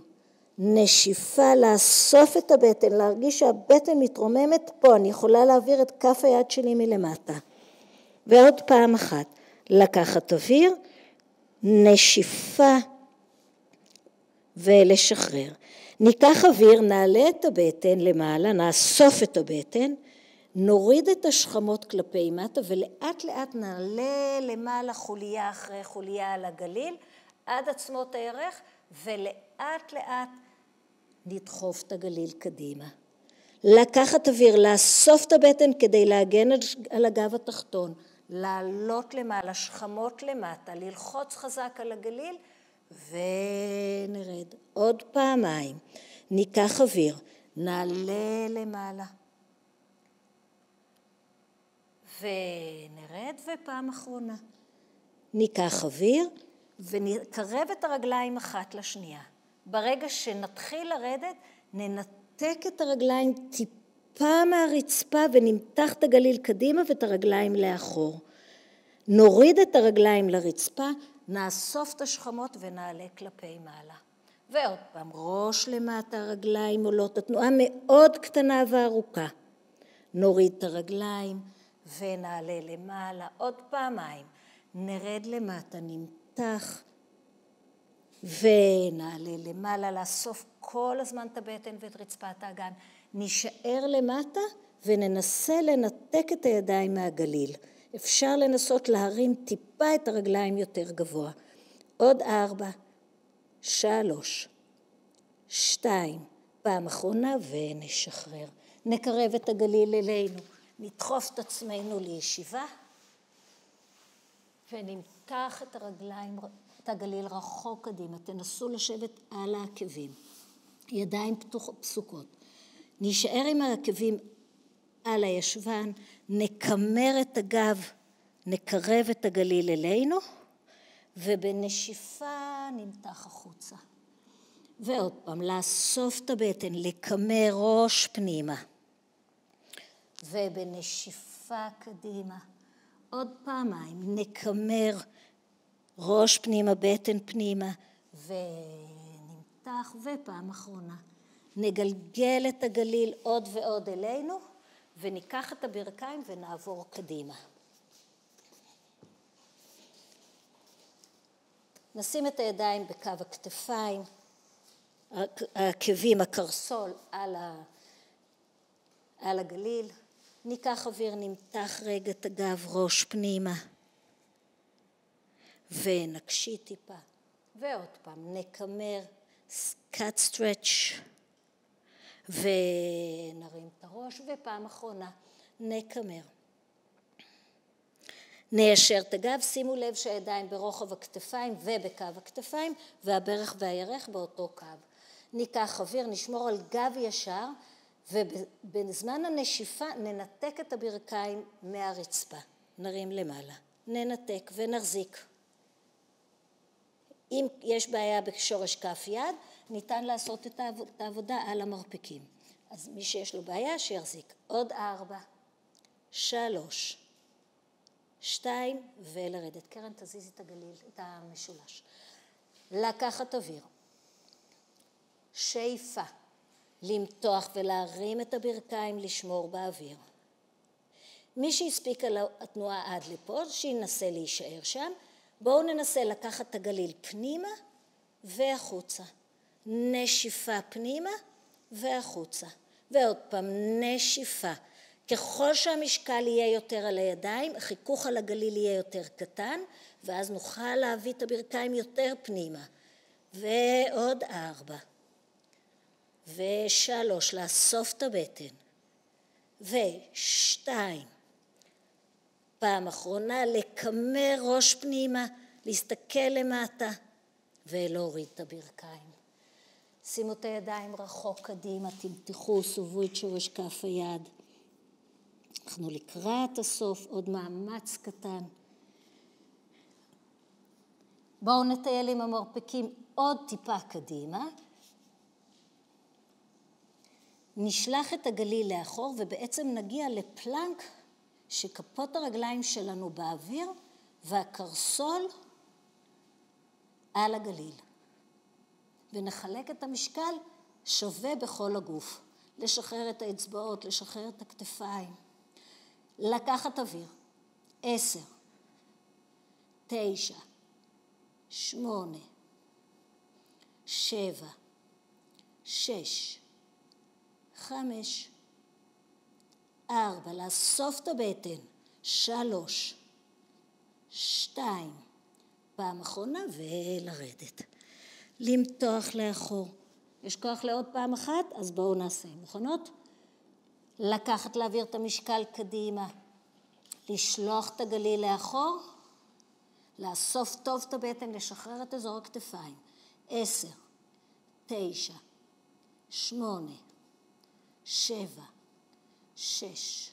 נשיפה, לאסוף את הבטן, להרגיש שהבטן מתרוממת פה, אני יכולה להעביר את כף היד שלי מלמטה. ועוד פעם אחת, לקחת אוויר, נשיפה ולשחרר. ניקח אוויר, נעלה את הבטן למעלה, נאסוף את הבטן, נוריד את השכמות כלפי מטה ולאט לאט נעלה למעלה חוליה אחרי חוליה על הגליל, עד עצמות הירך, ולאט לאט נדחוף את הגליל קדימה. לקחת אוויר, לאסוף את הבטן כדי להגן על הגב התחתון, לעלות למעלה, שכמות למטה, ללחוץ חזק על הגליל ונרד. עוד פעמיים, ניקח אוויר, נעלה למעלה ונרד, ופעם אחרונה. ניקח אוויר ונקרב את הרגליים אחת לשנייה. ברגע שנתחיל לרדת, ננתק את הרגליים טיפה מהרצפה ונמתח את הגליל קדימה ואת הרגליים לאחור. נוריד את הרגליים לרצפה, נאסוף את השכמות ונעלה כלפי מעלה. ועוד פעם, ראש למטה, הרגליים עולות, התנועה מאוד קטנה וארוכה. נוריד את הרגליים ונעלה למעלה, עוד פעמיים. נרד למטה, נמתח ונעלה למעלה, לאסוף כל הזמן את הבטן ואת רצפת האגן. נשאר למטה וננסה לנתק את הידיים מהגליל. אפשר לנסות להרים טיפה את הרגליים יותר גבוה. עוד 4, 3, 2, פעם אחרונה ונשחרר. נקרב את הגליל אלינו, נדחוף את עצמנו לישיבה, ונמתח את הרגליים, את הגליל רחוק קדימה. תנסו לשבת על העקבים, ידיים פסוקות. נשאר עם העקבים על הישבן, נקמר את הגב, נקרב את הגליל אלינו, ובנשיפה נמתח החוצה. ועוד פעם, לאסוף את הבטן, לקמר ראש פנימה. ובנשיפה קדימה, עוד פעמיים, נקמר ראש פנימה, בטן פנימה, ונמתח, ופעם אחרונה. נגלגל את הגליל עוד ועוד אלינו, וניקח את הברכיים ונעבור קדימה. נשים את הידיים בקו הכתפיים, העקבים, הקרסול על הגליל. ניקח אוויר, נמתח רגע את הגב, ראש פנימה, ונקשיט טיפה. ועוד פעם, נקמר, cut stretch, ונרים את הראש, ופעם אחרונה, נקמר. ניישר את הגב, שימו לב שהידיים ברוחב הכתפיים ובקו הכתפיים, והברך והירך באותו קו. ניקח אוויר, נשמור על גב ישר, ובזמן הנשיפה ננתק את הברכיים מהרצפה. נרים למעלה, ננתק ונחזיק. אם יש בעיה בשורש כף יד, ניתן לעשות את העבודה על המרפקים. אז מי שיש לו בעיה שיחזיק. עוד 4, 3, 2 ולרדת. קרן, תזיזי את הגליל, את המשולש. לקחת אוויר. שאיפה. למתוח ולהרים את הברכיים, לשמור באוויר. מי שהספיק על התנועה עד לפה, שינסה להישאר שם. בואו ננסה לקחת את הגליל פנימה והחוצה. נשיפה פנימה והחוצה. ועוד פעם נשיפה. ככל שהמשקל יהיה יותר על הידיים, החיכוך על הגליל יהיה יותר קטן, ואז נוכל להביא את הברכיים יותר פנימה. ועוד 4. ו3, לאסוף את הבטן. ו2, פעם אחרונה, לקמר ראש פנימה, להסתכל למטה, ולהוריד את הברכיים. שימו את הידיים רחוק קדימה, תמתחו, סובו את שורש כף היד. אנחנו לקראת הסוף, עוד מאמץ קטן. בואו נטייל עם המרפקים עוד טיפה קדימה. נשלח את הגליל לאחור ובעצם נגיע לפלנק שכפות הרגליים שלנו באוויר והקרסול על הגליל. ונחלק את המשקל שווה בכל הגוף. לשחרר את האצבעות, לשחרר את הכתפיים. לקחת אוויר. 10, 9, 8, 7, 6, 5, 4, לאסוף את הבטן. 3, 2, פעם אחרונה ולרדת. למתוח לאחור. יש כוח לעוד פעם אחת? אז בואו נעשה. מוכנות? לקחת להעביר את המשקל קדימה. לשלוח את הגליל לאחור. לאסוף טוב את הבטן, לשחרר את אזור הכתפיים. 10, 9, 8, 7, 6,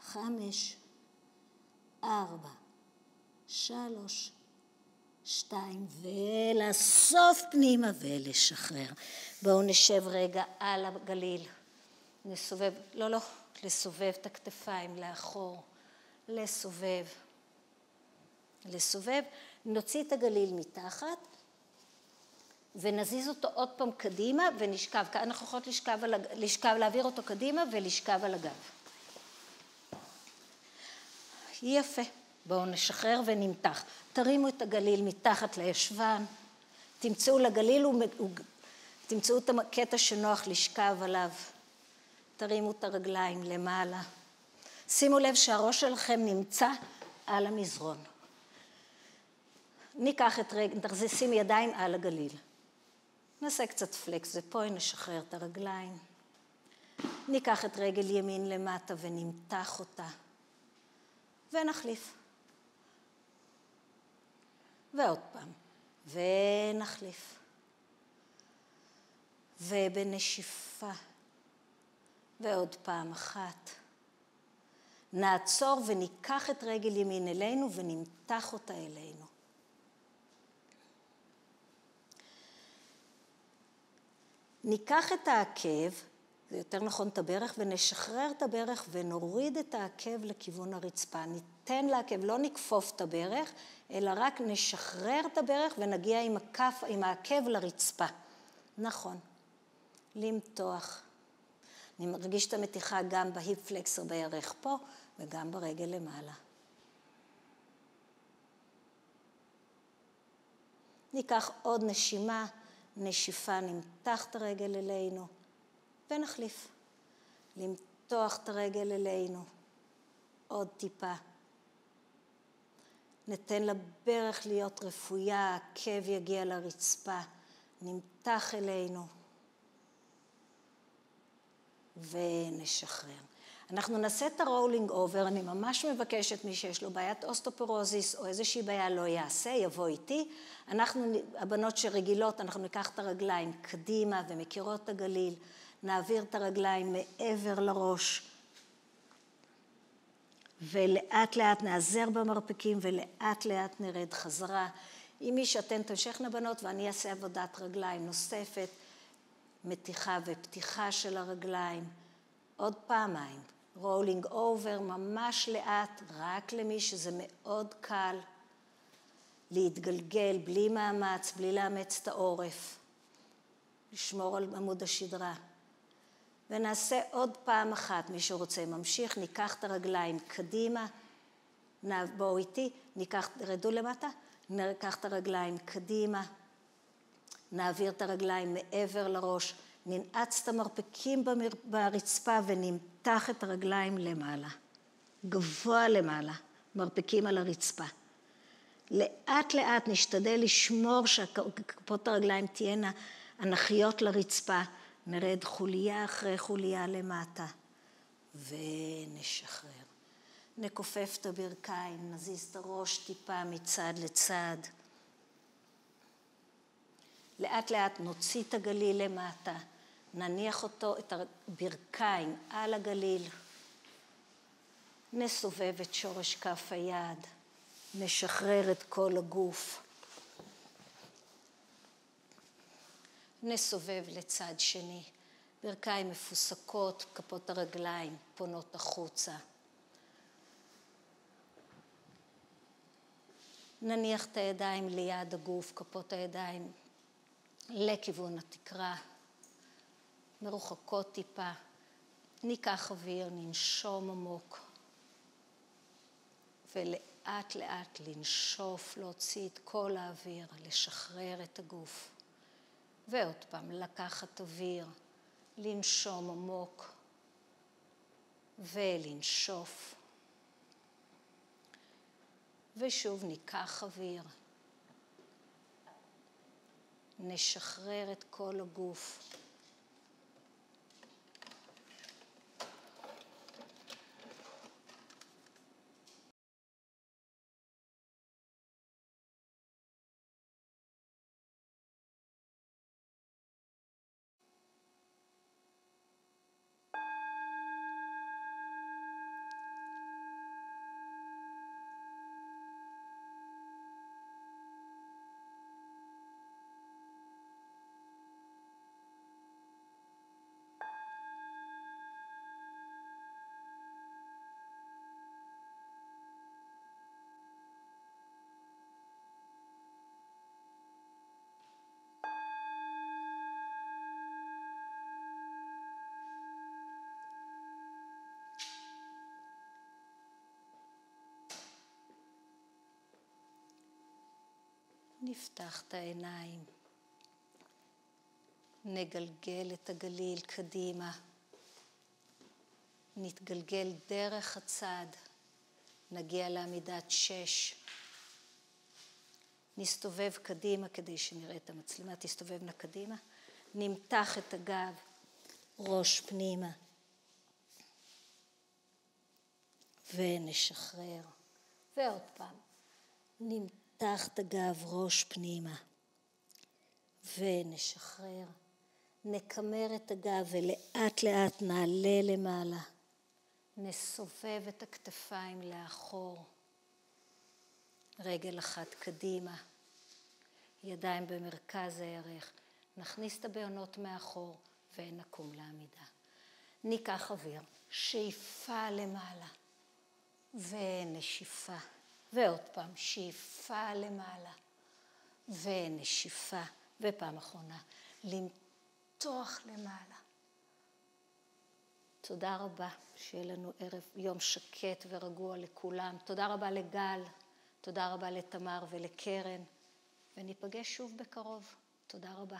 5, 4, 3, 2, ולאסוף פנימה ולשחרר. בואו נשב רגע על הגליל. נסובב, לא, לסובב את הכתפיים לאחור. לסובב. נוציא את הגליל מתחת, ונזיז אותו עוד פעם קדימה ונשכב. כאן אנחנו יכולות לשכב, להעביר אותו קדימה ולשכב על הגב. יפה. בואו נשחרר ונמתח. תרימו את הגליל מתחת לישבן. תמצאו לגליל, תמצאו את הקטע שנוח לשכב עליו. תרימו את הרגליים למעלה. שימו לב שהראש שלכם נמצא על המזרון. ניקח את רגל, נשים ידיים על הגליל. נעשה קצת פלקס, זה פה, נשחרר את הרגליים. ניקח את רגל ימין למטה ונמתח אותה. ונחליף. ועוד פעם. ונחליף. ובנשיפה. ועוד פעם אחת. נעצור וניקח את רגל ימין אלינו ונמתח אותה אלינו. ניקח את העקב, זה יותר נכון את הברך, ונשחרר את הברך ונוריד את העקב לכיוון הרצפה. ניתן לעקב, לא נכפוף את הברך, אלא רק נשחרר את הברך ונגיע עם העקב לרצפה. נכון. למתוח. אני מרגיש את המתיחה גם בהיפ פלקסר בירך פה, וגם ברגל למעלה. ניקח עוד נשימה, נשיפה, נמתח את הרגל אלינו, ונחליף. למתוח את הרגל אלינו, עוד טיפה. ניתן לברך להיות רפויה, העקב יגיע לרצפה, נמתח אלינו, ונשחרר. אנחנו נעשה את הרולינג אובר, אני ממש מבקשת מי שיש לו בעיית אוסטאופורוזיס או איזושהי בעיה לא יעשה, יבוא איתי. הבנות שרגילות, אנחנו ניקח את הרגליים קדימה ומכירות את הגליל, נעביר את הרגליים מעבר לראש, ולאט לאט נעזר במרפקים ולאט לאט נרד חזרה. אם מי שאתן תמשכנה בנות ואני אעשה עבודת רגליים נוספת, מתיחה ופתיחה של הרגליים, עוד פעמיים. רולינג אובר ממש לאט, רק למי שזה מאוד קל להתגלגל בלי מאמץ, בלי לאמץ את העורף, לשמור על עמוד השדרה. ונעשה עוד פעם אחת, מי שרוצה ממשיך, ניקח את הרגליים קדימה, בואו איתי, רדו למטה, ניקח את הרגליים קדימה, נעביר את הרגליים מעבר לראש, ננעץ את המרפקים ברצפה ונמתח את הרגליים למעלה. גבוה למעלה, מרפקים על הרצפה. לאט לאט נשתדל לשמור שכפות הרגליים תהיינה אנכיות לרצפה. נרד חוליה אחרי חוליה למטה ונשחרר. נכופף את הברכיים, נזיז את הראש טיפה מצד לצד. לאט לאט נוציא את הגליל למטה, נניח אותו, את הברכיים על הגליל. נסובב את שורש כף היד, נשחרר את כל הגוף. נסובב לצד שני, ברכיים מפוסקות, כפות הרגליים פונות החוצה. נניח את הידיים ליד הגוף, כפות הידיים לכיוון התקרה, מרוחקות טיפה. ניקח אוויר, ננשום עמוק, ולאט לאט לנשוף, להוציא את כל האוויר, לשחרר את הגוף. ועוד פעם, לקחת אוויר, לנשום עמוק ולנשוף. ושוב ניקח אוויר, נשחרר את כל הגוף. נפתח את העיניים, נגלגל את הגליל קדימה, נתגלגל דרך הצד, נגיע לעמידת 6. נסתובב קדימה כדי שנראה את המצלמה, תסתובבנה קדימה, נמתח את הגב, ראש פנימה, ונשחרר. ועוד פעם, נמתח את הגב, ראש פנימה, ונשחרר. נקמר את הגב ולאט לאט נעלה למעלה. נסובב את הכתפיים לאחור. רגל אחת קדימה. ידיים במרכז הירך. נכניס את הבעונות מאחור ונקום לעמידה. ניקח אוויר. שאיפה למעלה. ונשיפה. ועוד פעם, שאיפה למעלה. ונשיפה. ופעם אחרונה, למתוח למעלה. תודה רבה, שיהיה לנו יום שקט ורגוע לכולם. תודה רבה לגל, תודה רבה לתמר ולקרן, וניפגש שוב בקרוב. תודה רבה.